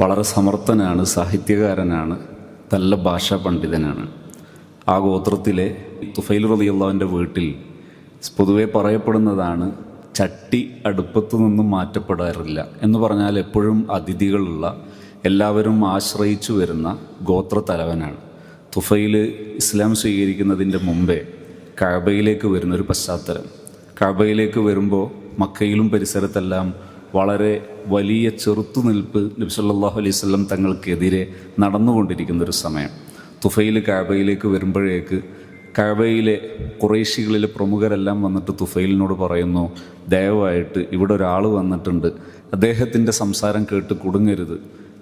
വളരെ സമർത്ഥനാണ്, സാഹിത്യകാരനാണ്, നല്ല ഭാഷാ പണ്ഡിതനാണ്. ആ ഗോത്രത്തിലെ തുഫൈൽ റളിയല്ലാഹുവിൻ്റെ വീട്ടിൽ പൊതുവെ പറയപ്പെടുന്നതാണ് ചട്ടി അടുപ്പത്തു നിന്നും മാറ്റപ്പെടാറില്ല എന്ന് പറഞ്ഞാൽ എപ്പോഴും അതിഥികളുള്ള, എല്ലാവരും ആശ്രയിച്ചു വരുന്ന ഗോത്രത്തലവനാണ്. തുഫൈൽ ഇസ്ലാം സ്വീകരിക്കുന്നതിൻ്റെ മുമ്പേ കഅബയിലേക്ക് വരുന്നൊരു പശ്ചാത്തലം. കഅബയിലേക്ക് വരുമ്പോൾ മക്കയിലും പരിസരത്തെല്ലാം വളരെ വലിയ ചെറുത്തുനിൽപ്പ് നബി സല്ലല്ലാഹു അലൈഹി വസല്ലം തങ്ങൾക്കെതിരെ നടന്നുകൊണ്ടിരിക്കുന്നൊരു സമയം. തുഫൈൽ കഅബയിലേക്ക് വരുമ്പോഴേക്ക് കഅബയിലെ ഖുറൈശികളിലെ പ്രമുഖരെല്ലാം വന്നിട്ട് തുഫൈലിനോട് പറയുന്നു, ദയവായിട്ട് ഇവിടെ ഒരാൾ വന്നിട്ടുണ്ട്, അദ്ദേഹത്തിൻ്റെ സംസാരം കേട്ട് കുടുങ്ങരുത്,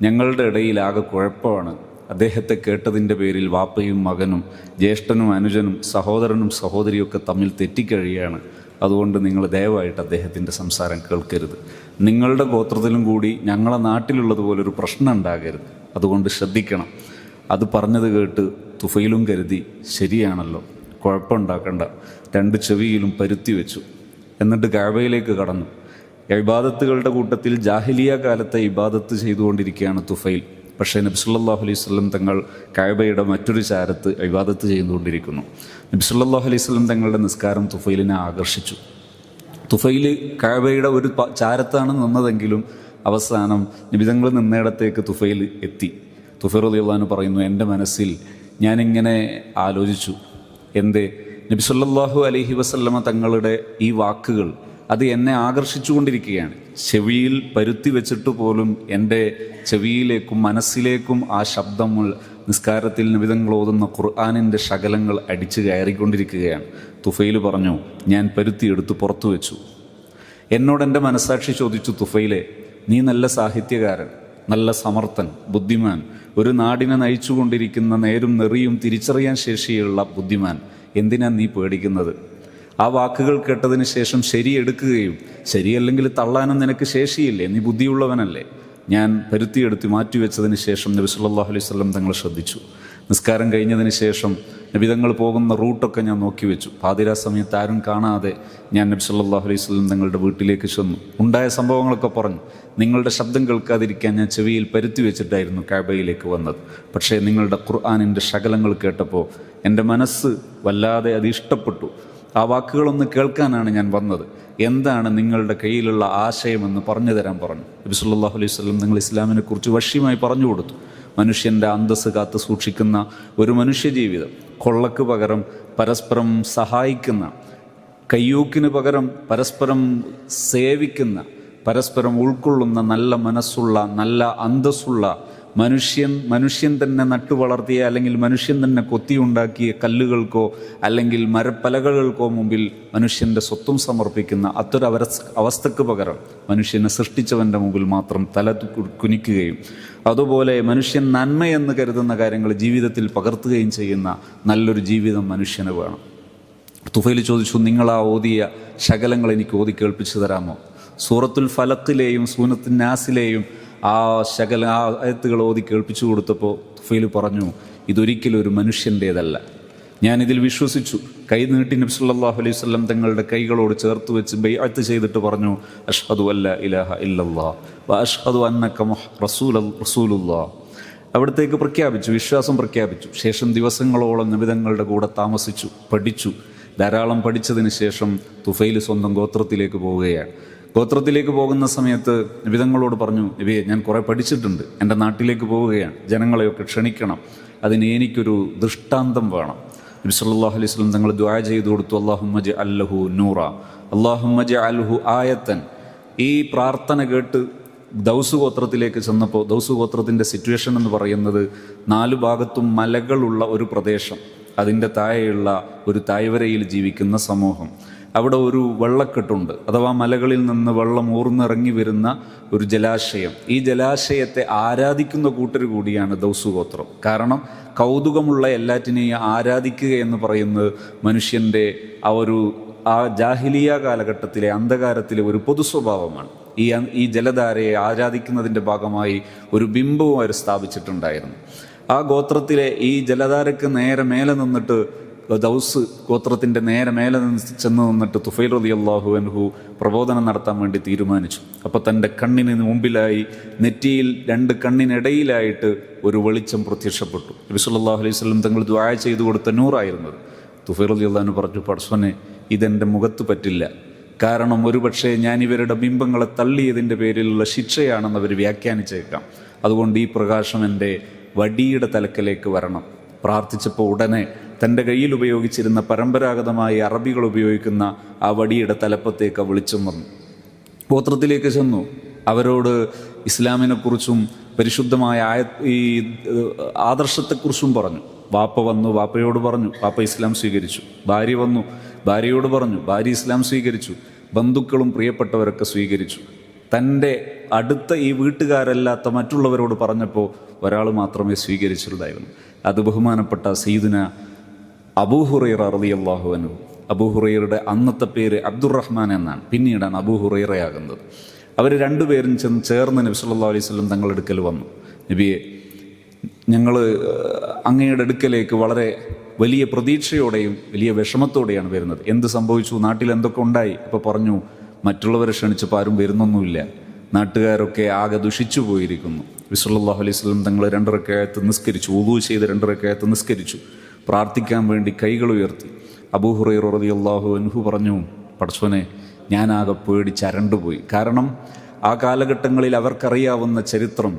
ഞങ്ങളുടെ ഇടയിൽ ആകെ കുഴപ്പമാണ്, അദ്ദേഹത്തെ കേട്ടതിൻ്റെ പേരിൽ വാപ്പയും മകനും ജ്യേഷ്ഠനും അനുജനും സഹോദരനും സഹോദരിയൊക്കെ തമ്മിൽ തെറ്റിക്കഴിയാണ്, അതുകൊണ്ട് നിങ്ങൾ ദയവായിട്ട് അദ്ദേഹത്തിൻ്റെ സംസാരം കേൾക്കരുത്, നിങ്ങളുടെ ഗോത്രത്തിലും കൂടി ഞങ്ങളെ നാട്ടിലുള്ളതുപോലൊരു പ്രശ്നം ഉണ്ടാകരുത്, അതുകൊണ്ട് ശ്രദ്ധിക്കണം. അത് പറഞ്ഞത് കേട്ട് തുഫൈലും കരുതി ശരിയാണല്ലോ, കുഴപ്പമുണ്ടാക്കണ്ട, രണ്ട് ചെവിയിലും പരുത്തി വെച്ചു. എന്നിട്ട് കഅബയിലേക്ക് കടന്നു. ഇബാദത്തുകളുടെ കൂട്ടത്തിൽ ജാഹിലിയ കാലത്തെ ഇബാദത്ത് ചെയ്തുകൊണ്ടിരിക്കുകയാണ് തുഫൈൽ. പക്ഷേ നബി സല്ലല്ലാഹു അലൈഹി വസല്ലം തങ്ങൾ കഅബയുടെ മറ്റൊരു ചാരത്ത് ഇബാദത്ത് ചെയ്തുകൊണ്ടിരിക്കുന്നു. നബി സല്ലല്ലാഹു അലൈഹി വസല്ലം തങ്ങളുടെ നിസ്കാരം തുഫൈലിനെ ആകർഷിച്ചു. തുഫൈൽ കഅബയുടെ ഒരു ചാരത്താണ് നിന്നതെങ്കിലും അവസാനം നബി തങ്ങൾ നിന്നിടത്തേക്ക് തുഫൈൽ എത്തി. തുഫൈൽ റളിയല്ലാഹു അൻഹു പറയുന്നു, എൻ്റെ മനസ്സിൽ ഞാനിങ്ങനെ ആലോചിച്ചു, എന്തേ നബി സല്ലല്ലാഹു അലൈഹി വസല്ലമ തങ്ങളുടെ ഈ വാക്കുകൾ അത് എന്നെ ആകർഷിച്ചുകൊണ്ടിരിക്കുകയാണ്. ചെവിയിൽ പരുത്തി വെച്ചിട്ട് പോലും എൻ്റെ ചെവിയിലേക്കും മനസ്സിലേക്കും ആ ശബ്ദങ്ങൾ നിസ്കാരത്തിൽ നിബിധങ്ങൾ ഓതുന്ന ഖുർആനിൻ്റെ ശകലങ്ങൾ അടിച്ചു കയറിക്കൊണ്ടിരിക്കുകയാണ്. തുഫൈൽ പറഞ്ഞു, ഞാൻ പരുത്തിയെടുത്ത് പുറത്തു വെച്ചു. എന്നോട് എൻ്റെ മനസ്സാക്ഷി ചോദിച്ചു, തുഫൈലെ, നീ നല്ല സാഹിത്യകാരൻ, നല്ല സമർത്ഥൻ, ബുദ്ധിമാൻ, ഒരു നാടിനെ നയിച്ചുകൊണ്ടിരിക്കുന്ന നേരും നെറിയും തിരിച്ചറിയാൻ ശേഷിയുള്ള ബുദ്ധിമാൻ, എന്തിനാ നീ പേടിക്കുന്നത്? ആ വാക്കുകൾ കേട്ടതിന് ശേഷം ശരിയെടുക്കുകയും ശരിയല്ലെങ്കിൽ തള്ളാനും നിനക്ക് ശേഷിയില്ലേ, നീ ബുദ്ധിയുള്ളവനല്ലേ? ഞാൻ പരുത്തിയെടുത്ത് മാറ്റിവെച്ചതിന് ശേഷം നബി സല്ലല്ലാഹു അലൈഹി വസല്ലം തങ്ങൾ ശ്രദ്ധിച്ചു. നിസ്കാരം കഴിഞ്ഞതിന് ശേഷം നബി തങ്ങൾ പോകുന്ന റൂട്ടൊക്കെ ഞാൻ നോക്കി വെച്ചു. പാതിരാ സമയത്ത് ആരും കാണാതെ ഞാൻ നബി സല്ലല്ലാഹു അലൈഹി വസല്ലം തങ്ങളുടെ വീട്ടിലേക്ക് ചെന്നു. ഉണ്ടായ സംഭവങ്ങളൊക്കെ പറഞ്ഞു. നിങ്ങളുടെ ശബ്ദം കേൾക്കാതിരിക്കാൻ ഞാൻ ചെവിയിൽ പരുത്തി വെച്ചിട്ടായിരുന്നു കഅബയിലേക്ക് വന്നത്. പക്ഷേ നിങ്ങളുടെ ഖുർആനിൻ്റെ ശകലങ്ങൾ കേട്ടപ്പോൾ എൻ്റെ മനസ്സ് വല്ലാതെ അത് ഇഷ്ടപ്പെട്ടു. ആ വാക്കുകളൊന്ന് കേൾക്കാനാണ് ഞാൻ വന്നത്. എന്താണ് നിങ്ങളുടെ കയ്യിലുള്ള ആശയമെന്ന് പറഞ്ഞു തരാൻ പറഞ്ഞു. നബി സല്ലല്ലാഹു അലൈഹി വസല്ലം നിങ്ങൾ ഇസ്ലാമിനെ കുറിച്ച് വശ്യമായി പറഞ്ഞു കൊടുത്തു. മനുഷ്യൻ്റെ അന്തസ്സ് കാത്ത് സൂക്ഷിക്കുന്ന ഒരു മനുഷ്യജീവിതം, കൊള്ളക്ക് പകരം പരസ്പരം സഹായിക്കുന്ന, കയ്യൂക്കിന് പകരം പരസ്പരം സേവിക്കുന്ന, പരസ്പരം ഉൾക്കൊള്ളുന്ന നല്ല മനസ്സുള്ള, നല്ല അന്തസ്സുള്ള മനുഷ്യൻ തന്നെ നട്ടുവളർത്തിയ അല്ലെങ്കിൽ മനുഷ്യൻ തന്നെ കൊത്തിയുണ്ടാക്കിയ കല്ലുകൾക്കോ അല്ലെങ്കിൽ മരപ്പലകകൾക്കോ മുമ്പിൽ മനുഷ്യൻ്റെ സ്വത്തും സമർപ്പിക്കുന്ന അവസ്ഥക്ക് പകരം മനുഷ്യനെ സൃഷ്ടിച്ചവൻ്റെ മുമ്പിൽ മാത്രം തല കുനിക്കുകയും അതുപോലെ മനുഷ്യൻ നന്മയെന്ന് കരുതുന്ന കാര്യങ്ങൾ ജീവിതത്തിൽ പകർത്തുകയും ചെയ്യുന്ന നല്ലൊരു ജീവിതം മനുഷ്യന് വേണം. തുഫൈൽ ചോദിച്ചു, നിങ്ങളാ ഓതിയ ശകലങ്ങൾ എനിക്ക് ഓതി കേൾപ്പിച്ചു തരാമോ? സൂറത്തുൽ ഫലക്കിലെയും സൂറത്തുൻ നാസിലെയും ആ ആയത്തുകൾ ഓതി കേൾപ്പിച്ചു കൊടുത്തപ്പോൾ തുഫൈൽ പറഞ്ഞു, ഇതൊരിക്കലും ഒരു മനുഷ്യൻ്റേതല്ല. ഞാനിതിൽ വിശ്വസിച്ചു. കൈ നീട്ടി നബി സല്ലല്ലാഹു അലൈഹി വസല്ലം തങ്ങളുടെ കൈകളോട് ചേർത്ത് വെച്ച് ബൈഅത്ത് ചെയ്തിട്ട് പറഞ്ഞു, അഷ്ഹദു അല്ലാ ഇലാഹ ഇല്ലല്ലാഹ് വ അഷ്ഹദു അന്നക റസൂലുള്ളാഹ്. അവിടത്തേക്ക് പ്രഖ്യാപിച്ചു, വിശ്വാസം പ്രഖ്യാപിച്ചു. ശേഷം ദിവസങ്ങളോളം നബി തങ്ങളുടെ കൂടെ താമസിച്ചു, പഠിച്ചു. ധാരാളം പഠിച്ചതിന് ശേഷം തുഫൈൽ സ്വന്തം ഗോത്രത്തിലേക്ക് പോവുകയാണ്. ഗോത്രത്തിലേക്ക് പോകുന്ന സമയത്ത് നബി തങ്ങളോട് പറഞ്ഞു, നബിയെ, ഞാൻ കുറേ പഠിച്ചിട്ടുണ്ട്, എൻ്റെ നാട്ടിലേക്ക് പോവുകയാണ്, ജനങ്ങളെയൊക്കെ ക്ഷണിക്കണം, അതിന് എനിക്കൊരു ദൃഷ്ടാന്തം വേണം. നബി സല്ലല്ലാഹു അലൈഹി വസല്ലം തങ്ങൾ ദുആ ചെയ്തു കൊടുത്തു, അല്ലാഹുമ്മ ജഅൽഹു നൂറ, അല്ലാഹുമ്മ ജഅൽഹു ആയത്തൻ. ഈ പ്രാർത്ഥന കേട്ട് ദൗസ് ഗോത്രത്തിലേക്ക് ചെന്നപ്പോൾ, ദൗസ് ഗോത്രത്തിൻ്റെ സിറ്റുവേഷൻ എന്ന് പറയുന്നത് 4 ഭാഗത്തും മലകളുള്ള ഒരു പ്രദേശം, അതിൻ്റെ താഴെയുള്ള ഒരു താഴ്വരയിൽ ജീവിക്കുന്ന സമൂഹം. അവിടെ ഒരു വെള്ളക്കെട്ടുണ്ട്, അഥവാ മലകളിൽ നിന്ന് വെള്ളം ഊർന്നിറങ്ങി വരുന്ന ഒരു ജലാശയം. ഈ ജലാശയത്തെ ആരാധിക്കുന്ന കൂട്ടർ കൂടിയാണ് ദൗസ് ഗോത്രം. കാരണം കൗതുകമുള്ള എല്ലാറ്റിനെയും ആരാധിക്കുക എന്ന് പറയുന്നത് മനുഷ്യൻ്റെ ആ ജാഹിലിയ കാലഘട്ടത്തിലെ അന്ധകാരത്തിലെ ഒരു പൊതു സ്വഭാവമാണ്. ഈ ജലധാരയെ ആരാധിക്കുന്നതിൻ്റെ ഭാഗമായി ഒരു ബിംബവും അവർ സ്ഥാപിച്ചിട്ടുണ്ടായിരുന്നു. ആ ഗോത്രത്തിലെ ഈ ജലധാരയ്ക്ക് നേരെ മേലെ നിന്നിട്ട് ദൗസ് ഗോത്രത്തിൻ്റെ നേരെ മേലെ ചെന്ന് നിന്നിട്ട് തുഫൈൽ റളിയല്ലാഹു അൻഹു പ്രബോധനം നടത്താൻ വേണ്ടി തീരുമാനിച്ചു. അപ്പോൾ തൻ്റെ കണ്ണിന് മുമ്പിലായി നെറ്റിയിൽ 2 കണ്ണിനിടയിലായിട്ട് ഒരു വെളിച്ചം പ്രത്യക്ഷപ്പെട്ടു. നബി സല്ലല്ലാഹു അലൈഹി വസല്ലം തങ്ങൾ ദുആ ചെയ്തു കൊടുത്ത നൂറായിരുന്നത്. തുഫൈൽ റളിയല്ലാഹു അൻഹു പറഞ്ഞു, പടച്ചോനെ, ഇതെൻ്റെ മുഖത്ത് പറ്റില്ല, കാരണം ഒരുപക്ഷെ ഞാൻ ഇവരുടെ ബിംബങ്ങളെ തള്ളിയതിൻ്റെ പേരിലുള്ള ശിക്ഷയാണെന്ന് അവർ വ്യാഖ്യാനിച്ചേക്കാം. അതുകൊണ്ട് ഈ പ്രകാശം എൻ്റെ വടിയുടെ തലക്കലേക്ക് വരണം. പ്രാർത്ഥിച്ചപ്പോൾ ഉടനെ തൻ്റെ കയ്യിൽ ഉപയോഗിച്ചിരുന്ന പരമ്പരാഗതമായി അറബികൾ ഉപയോഗിക്കുന്ന ആ വടിയുടെ തലപ്പത്തേക്ക് വെളിച്ചം വന്നു. ഗോത്രത്തിലേക്ക് ചെന്നു. അവരോട് ഇസ്ലാമിനെക്കുറിച്ചും പരിശുദ്ധമായ ഈ ആദർശത്തെക്കുറിച്ചും പറഞ്ഞു. വാപ്പ വന്നു, വാപ്പയോട് പറഞ്ഞു, വാപ്പ ഇസ്ലാം സ്വീകരിച്ചു. ഭാര്യ വന്നു, ഭാര്യയോട് പറഞ്ഞു, ഭാര്യ ഇസ്ലാം സ്വീകരിച്ചു. ബന്ധുക്കളും പ്രിയപ്പെട്ടവരൊക്കെ സ്വീകരിച്ചു. തൻ്റെ അടുത്ത ഈ വീട്ടുകാരല്ലാത്ത മറ്റുള്ളവരോട് പറഞ്ഞപ്പോൾ ഒരാൾ മാത്രമേ സ്വീകരിച്ചിട്ടുണ്ടായിരുന്നു. അത് ബഹുമാനപ്പെട്ട സയ്യിദുന അബൂ ഹുറൈറ റളിയല്ലാഹു അൻഹു. അബൂ ഹുറൈറയുടെ അന്നത്തെ പേര് അബ്ദുറഹ്മാൻ എന്നാണ്, പിന്നീടാണ് അബൂ ഹുറൈറയാകുന്നത്. അവർ രണ്ടുപേരും ചേർന്ന് നബി സല്ലല്ലാഹു അലൈഹി വസല്ലം തങ്ങളുടെ അടുക്കൽ വന്നു. നബിയെ, ഞങ്ങൾ അങ്ങയുടെ അടുക്കലേക്ക് വളരെ വലിയ പ്രതീക്ഷയോടെയും വലിയ വിഷമത്തോടെയാണ് വരുന്നത്. എന്ത് സംഭവിച്ചു? നാട്ടിൽ എന്തൊക്കെ ഉണ്ടായി? അപ്പോൾ പറഞ്ഞു, മറ്റുള്ളവരെ ക്ഷണിച്ചപ്പോൾ ആരും വരുന്നൊന്നുമില്ല, നാട്ടുകാരൊക്കെ ആകെ ദുഷിച്ചു പോയിരിക്കുന്നു. നബി സല്ലല്ലാഹു അലൈഹി വസല്ലം തങ്ങൾ 2 റക്അത്ത് നിസ്കരിച്ചു, വുളൂ ചെയ്ത് 2 റക്അത്ത് നിസ്കരിച്ചു. പ്രാർത്ഥിക്കാൻ വേണ്ടി കൈകൾ ഉയർത്തി. അബൂ ഹുറൈറ റളിയല്ലാഹു അൻഹു പറഞ്ഞു, പടച്ചോനെ, ഞാനാകെ പേടിച്ചരണ്ടുപോയി. കാരണം ആ കാലഘട്ടങ്ങളിൽ അവർക്കറിയാവുന്ന ചരിത്രം,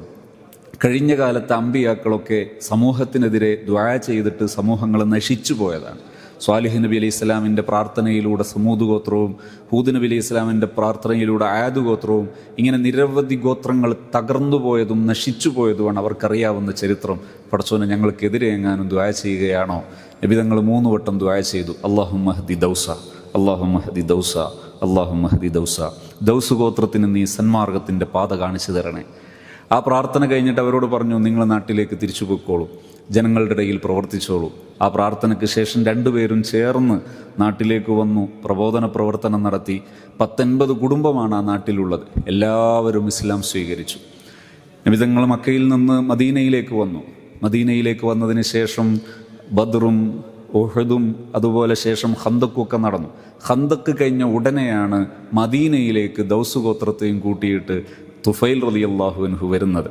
കഴിഞ്ഞ കാലത്തെ അമ്പിയാക്കളൊക്കെ സമൂഹത്തിനെതിരെ ദുആ ചെയ്തിട്ട് സമൂഹങ്ങൾ നശിച്ചു പോയതാണ്. സ്വാലിഹ് നബി അലൈഹി ഇസ്ലാമിൻ്റെ പ്രാർത്ഥനയിലൂടെ സമൂദ് ഗോത്രവും, ഹൂദ് നബി അലൈഹി ഇസ്ലാമിൻ്റെ പ്രാർത്ഥനയിലൂടെ ആദ് ഗോത്രവും, ഇങ്ങനെ നിരവധി ഗോത്രങ്ങൾ തകർന്നു പോയതും നശിച്ചു പോയതുമാണ് അവർക്കറിയാവുന്ന ചരിത്രം. പടച്ചോനെ, ഞങ്ങൾക്കെതിരെ എങ്ങാനും ദുആ ചെയ്യുകയാണോ? നബി തങ്ങൾ 3 വട്ടം ദുആ ചെയ്തു. അല്ലാഹുമ്മ ഹ്ദി ദൗസ, അല്ലാഹുമ്മ ഹ്ദി ദൗസ, അല്ലാഹുമ്മ ഹ്ദി ദൗസ. ദൗസ് ഗോത്രത്തിന് നീ സന്മാർഗത്തിൻ്റെ പാത കാണിച്ചു തരണേ. ആ പ്രാർത്ഥന കഴിഞ്ഞിട്ട് അവരോട് പറഞ്ഞു, നിങ്ങൾ നാട്ടിലേക്ക് തിരിച്ചു പോയിക്കോളൂ, ജനങ്ങളുടെ ഇടയിൽ പ്രവർത്തിച്ചോളൂ. ആ പ്രാർത്ഥനയ്ക്ക് ശേഷം 2 പേരും ചേർന്ന് നാട്ടിലേക്ക് വന്നു, പ്രബോധന പ്രവർത്തനം നടത്തി. 19 കുടുംബമാണ് ആ നാട്ടിലുള്ളത്. എല്ലാവരും ഇസ്ലാം സ്വീകരിച്ചു. നബി തങ്ങൾ മക്കയിൽ നിന്ന് മദീനയിലേക്ക് വന്നു. മദീനയിലേക്ക് വന്നതിന് ശേഷം ബദ്റും ഉഹദും അതുപോലെ ശേഷം ഖന്തക്കൊക്കെ നടന്നു. ഖന്തക്ക് കഴിഞ്ഞ ഉടനെയാണ് മദീനയിലേക്ക് ദൗസ് ഗോത്രത്തെയും കൂട്ടിയിട്ട് തുഫൈൽ റളിയല്ലാഹു അൻഹു വരുന്നത്.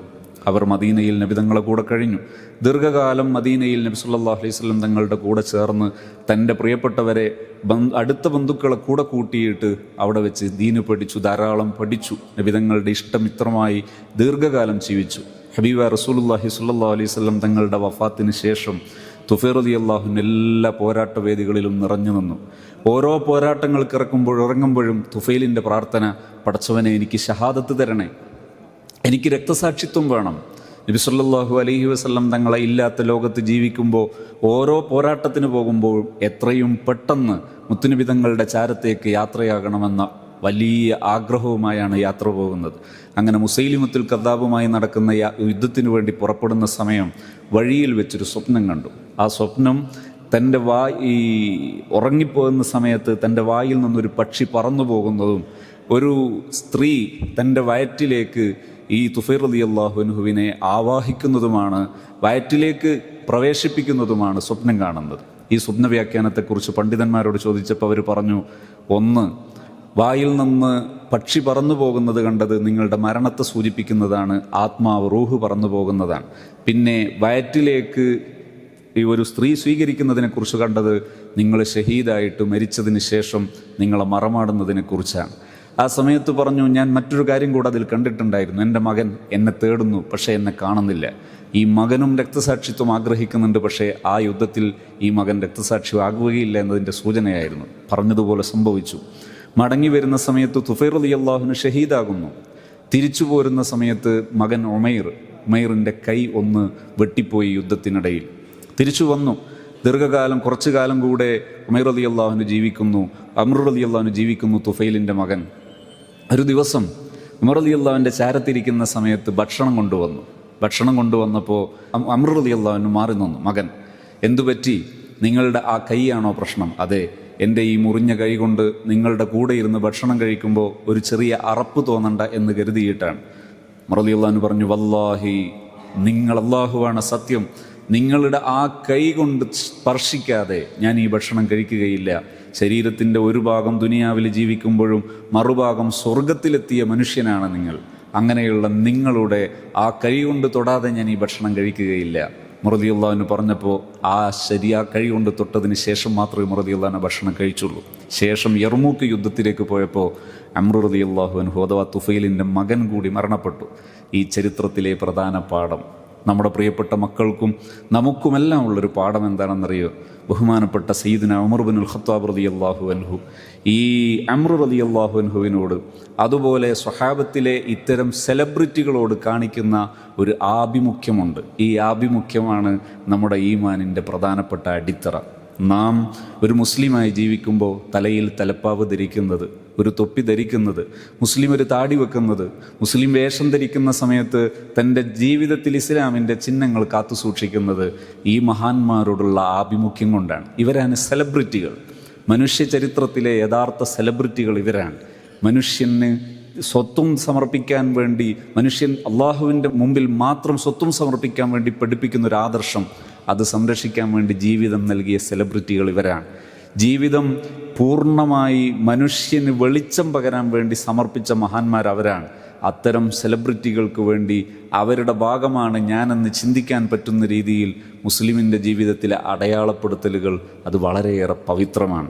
അവർ മദീനയിൽ നബി തങ്ങളെ കൂടെ കഴിഞ്ഞു. ദീർഘകാലം മദീനയിൽ നബി സല്ലല്ലാഹു അലൈഹി വസല്ലം തങ്ങളുടെ കൂടെ ചേർന്ന് തൻ്റെ പ്രിയപ്പെട്ടവരെ, അടുത്ത ബന്ധുക്കളെ കൂടെ കൂട്ടിയിട്ട് അവിടെ വെച്ച് ദീന് പഠിച്ചു, ധാരാളം പഠിച്ചു. നബി തങ്ങളുടെ ഇഷ്ടമിത്രമായി ദീർഘകാലം ജീവിച്ചു. ഹബീബ റസൂലുള്ളാഹി സ്വല്ലല്ലാഹു അലൈഹി വസല്ലം തങ്ങളുടെ വഫാത്തിന് ശേഷം തുഫൈൽ റളിയല്ലാഹു അൻഹു എല്ലാ പോരാട്ട വേദികളിലും നിറഞ്ഞു നിന്നു. ഓരോ പോരാട്ടങ്ങൾക്ക് ഇറങ്ങുമ്പോഴും തുഫൈലിൻ്റെ പ്രാർത്ഥന, പടച്ചവനെ, എനിക്ക് ഷഹാദത്ത് തരണേ, എനിക്ക് രക്തസാക്ഷിത്വം വേണം. നബി സല്ലല്ലാഹു അലൈഹി വസല്ലം തങ്ങളെ ഇല്ലാത്ത ലോകത്ത് ജീവിക്കുമ്പോൾ ഓരോ പോരാട്ടത്തിന് പോകുമ്പോൾ എത്രയും പെട്ടെന്ന് മുത്തുനബി തങ്ങളുടെ ചാരത്തേക്ക് യാത്രയാകണമെന്ന വലിയ ആഗ്രഹവുമായാണ് യാത്ര പോകുന്നത്. അങ്ങനെ മുസൈലിമത്തുൽ കദ്ദാബുമായി നടക്കുന്ന യുദ്ധത്തിനു വേണ്ടി പുറപ്പെടുന്ന സമയം വഴിയിൽ വെച്ചൊരു സ്വപ്നം കണ്ടു. ആ സ്വപ്നം തൻ്റെ ഉറങ്ങിപ്പോകുന്ന സമയത്ത് തൻ്റെ വായിൽ നിന്നൊരു പക്ഷി പറന്നു പോകുന്നതും ഒരു സ്ത്രീ തൻ്റെ വയറ്റിലേക്ക് ഈ തുഫൈൽ റളിയല്ലാഹു അൻഹുവിനെ ആവാഹിക്കുന്നതുമാണ്, വയറ്റിലേക്ക് പ്രവേശിപ്പിക്കുന്നതുമാണ് സ്വപ്നം കാണുന്നത്. ഈ സ്വപ്ന വ്യാഖ്യാനത്തെക്കുറിച്ച് പണ്ഡിതന്മാരോട് ചോദിച്ചപ്പോൾ അവർ പറഞ്ഞു, 1, വായിൽ നിന്ന് പക്ഷി പറന്നു പോകുന്നത് കണ്ടത് നിങ്ങളുടെ മരണത്തെ സൂചിപ്പിക്കുന്നതാണ്, ആത്മാവ് റൂഹ് പറന്നു പോകുന്നതാണ്. പിന്നെ വയറ്റിലേക്ക് ഈ ഒരു സ്ത്രീ സ്വീകരിക്കുന്നതിനെക്കുറിച്ച് കണ്ടത് നിങ്ങൾ ഷഹീദായിട്ട് മരിച്ചതിന് ശേഷം നിങ്ങളെ മറമാടുന്നതിനെക്കുറിച്ചാണ്. ആ സമയത്ത് പറഞ്ഞു, ഞാൻ മറ്റൊരു കാര്യം കൂടെ അതിൽ കണ്ടിട്ടുണ്ടായിരുന്നു. എൻ്റെ മകൻ എന്നെ തേടുന്നു, പക്ഷേ എന്നെ കാണുന്നില്ല. ഈ മകനും രക്തസാക്ഷിത്വം ആഗ്രഹിക്കുന്നുണ്ട്, പക്ഷേ ആ യുദ്ധത്തിൽ ഈ മകൻ രക്തസാക്ഷിത്വം ആകുകയില്ല എന്നതിൻ്റെ സൂചനയായിരുന്നു. പറഞ്ഞതുപോലെ സംഭവിച്ചു. മടങ്ങി വരുന്ന സമയത്ത് തുഫൈൽ റളിയല്ലാഹു അൻഹു ഷഹീദാകുന്നു. തിരിച്ചു പോരുന്ന സമയത്ത് മകൻ ഉമൈറിൻ്റെ കൈ ഒന്ന് വെട്ടിപ്പോയി യുദ്ധത്തിനിടയിൽ. തിരിച്ചു വന്നു. ദീർഘകാലം, കുറച്ചു കാലം കൂടെ ഉമൈർ റളിയല്ലാഹു അൻഹു ജീവിക്കുന്നു, അംർ റളിയല്ലാഹു അൻഹു ജീവിക്കുന്നു, തുഫൈലിൻ്റെ മകൻ. ഒരു ദിവസം ഉമർ റളിയല്ലാഹുവിൻ്റെ ചാരത്തിരിക്കുന്ന സമയത്ത് ഭക്ഷണം കൊണ്ടുവന്നപ്പോൾ അംർ റളിയല്ലാഹു അൻഹു മാറി നിന്നു. മകൻ, എന്തുപറ്റി? നിങ്ങളുടെ ആ കൈയാണോ പ്രശ്നം? അതെ, എൻ്റെ ഈ മുറിഞ്ഞ കൈ കൊണ്ട് നിങ്ങളുടെ കൂടെ ഇരുന്ന് ഭക്ഷണം കഴിക്കുമ്പോൾ ഒരു ചെറിയ അറപ്പ് തോന്നണ്ട എന്ന് കരുതിയിട്ടാണ്. ഉമർ റളിയല്ലാഹു അൻഹു പറഞ്ഞു, വല്ലാഹി, നിങ്ങൾ അല്ലാഹുവാണ് സത്യം, നിങ്ങളുടെ ആ കൈ കൊണ്ട് സ്പർശിക്കാതെ ഞാൻ ഈ ഭക്ഷണം കഴിക്കുകയില്ല. ശരീരത്തിൻ്റെ ഒരു ഭാഗം ദുനിയാവിൽ ജീവിക്കുമ്പോഴും മറുഭാഗം സ്വർഗത്തിലെത്തിയ മനുഷ്യനാണ് നിങ്ങൾ. അങ്ങനെയുള്ള നിങ്ങളുടെ ആ കൈ കൊണ്ട് തൊടാതെ ഞാൻ ഈ ഭക്ഷണം കഴിക്കുകയില്ല. റളിയല്ലാഹു പറഞ്ഞപ്പോൾ ആ കൈ കൊണ്ട് തൊട്ടതിന് ശേഷം മാത്രമേ റളിയല്ലാഹു ഭക്ഷണം കഴിച്ചുള്ളൂ. ശേഷം യർമൂക്ക് യുദ്ധത്തിലേക്ക് പോയപ്പോൾ അംർ റളിയല്ലാഹു അൻഹു അഥവാ തുഫൈലിൻ്റെ മകൻ കൂടി മരണപ്പെട്ടു. ഈ ചരിത്രത്തിലെ പ്രധാന പാഠം നമ്മുടെ പ്രിയപ്പെട്ട മക്കൾക്കും നമുക്കുമെല്ലാം ഉള്ളൊരു പാഠം എന്താണെന്നറിയോ? ബഹുമാനപ്പെട്ട സയ്യിദ്ന ഉമർ ഇബ്നുൽ ഖത്താബ് റളിയല്ലാഹു അൻഹു ഈ അംർ റളിയല്ലാഹു അൻഹുവിനോട് അതുപോലെ സ്വഹാബത്തിലെ ഇത്തരം സെലിബ്രിറ്റികളോട് കാണിക്കുന്ന ഒരു ആഭിമുഖ്യമുണ്ട്. ഈ ആഭിമുഖ്യമാണ് നമ്മുടെ ഈമാനിൻ്റെ പ്രധാനപ്പെട്ട അടിത്തറ. നാം ഒരു മുസ്ലിമായി ജീവിക്കുമ്പോൾ തലയിൽ തലപ്പാവ് ധരിക്കുന്നത്, ഒരു തൊപ്പി ധരിക്കുന്നത്, മുസ്ലിം ഒരു താടി വെക്കുന്നത്, മുസ്ലിം വേഷം ധരിക്കുന്ന സമയത്ത് തൻ്റെ ജീവിതത്തിൽ ഇസ്ലാമിൻ്റെ ചിഹ്നങ്ങൾ കാത്തു സൂക്ഷിക്കുന്നത് ഈ മഹാന്മാരോടുള്ള ആഭിമുഖ്യം കൊണ്ടാണ്. ഇവരാണ് സെലിബ്രിറ്റികൾ. മനുഷ്യ ചരിത്രത്തിലെ യഥാർത്ഥ സെലിബ്രിറ്റികൾ ഇവരാണ്. മനുഷ്യന് സ്വത്തും സമർപ്പിക്കാൻ വേണ്ടി, മനുഷ്യൻ അള്ളാഹുവിൻ്റെ മുമ്പിൽ മാത്രം സ്വത്തും സമർപ്പിക്കാൻ വേണ്ടി പഠിപ്പിക്കുന്ന ഒരു ആദർശം, അത് സംരക്ഷിക്കാൻ വേണ്ടി ജീവിതം നൽകിയ സെലിബ്രിറ്റികൾ ഇവരാണ്. ജീവിതം പൂർണ്ണമായി മനുഷ്യന് വെളിച്ചം പകരാൻ വേണ്ടി സമർപ്പിച്ച മഹാന്മാർ അവരാണ്. അത്തരം സെലിബ്രിറ്റികൾക്ക് വേണ്ടി അവരുടെ ഭാഗമാണ് ഞാനെന്ന് ചിന്തിക്കാൻ പറ്റുന്ന രീതിയിൽ മുസ്ലിമിൻ്റെ ജീവിതത്തിലെ അടയാളപ്പെടുത്തലുകൾ അത് വളരെയേറെ പവിത്രമാണ്.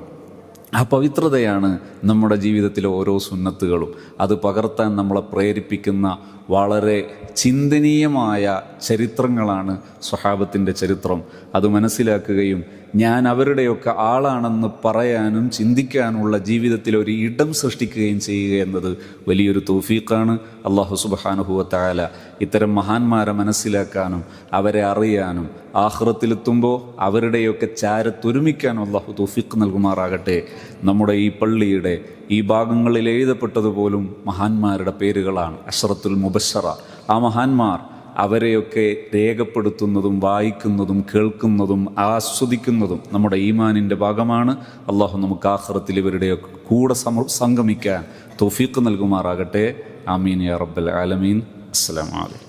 ആ പവിത്രതയാണ് നമ്മുടെ ജീവിതത്തിലെ ഓരോ സുന്നത്തുകളും. അത് പകർത്താൻ നമ്മളെ പ്രേരിപ്പിക്കുന്ന വളരെ ചിന്തനീയമായ ചരിത്രങ്ങളാണ് സ്വഹാബത്തിൻ്റെ ചരിത്രം. അത് മനസ്സിലാക്കുകയും ഞാൻ അവരുടെയൊക്കെ ആളാണെന്ന് പറയാനും ചിന്തിക്കാനുള്ള ജീവിതത്തിൽ ഒരു ഇടം സൃഷ്ടിക്കുകയും ചെയ്യുക എന്നത് വലിയൊരു തൗഫീഖാണ്. അല്ലാഹു സുബ്ഹാനഹു വ തആല ഇത്തരം മഹാന്മാരെ മനസ്സിലാക്കാനും അവരെ അറിയാനും ആഖിറത്തിലെത്തുമ്പോൾ അവരുടെയൊക്കെ ചാരത്തൊരുമിക്കാനും അല്ലാഹു തൗഫീഖ് നൽകുമാറാകട്ടെ. നമ്മുടെ ഈ പള്ളിയുടെ ഈ ഭാഗങ്ങളിൽ എഴുതപ്പെട്ടതുപോലും മഹാന്മാരുടെ പേരുകളാണ്, അശ്റത്തുൽ മുബശ്ശറ. ആ മഹാന്മാർ അവരെയൊക്കെ രേഖപ്പെടുത്തുന്നതും വായിക്കുന്നതും കേൾക്കുന്നതും ആസ്വദിക്കുന്നതും നമ്മുടെ ഈമാനിൻ്റെ ഭാഗമാണ്. അള്ളാഹു നമുക്ക് ആഖിറത്തിൽ ഇവരുടെയൊക്കെ കൂടെ സംഗമിക്കാൻ തൗഫീഖ് നൽകുമാറാകട്ടെ. ആമീൻ യാ റബ്ബൽ ആലമീൻ. അസ്സലാമു അലൈക്കും.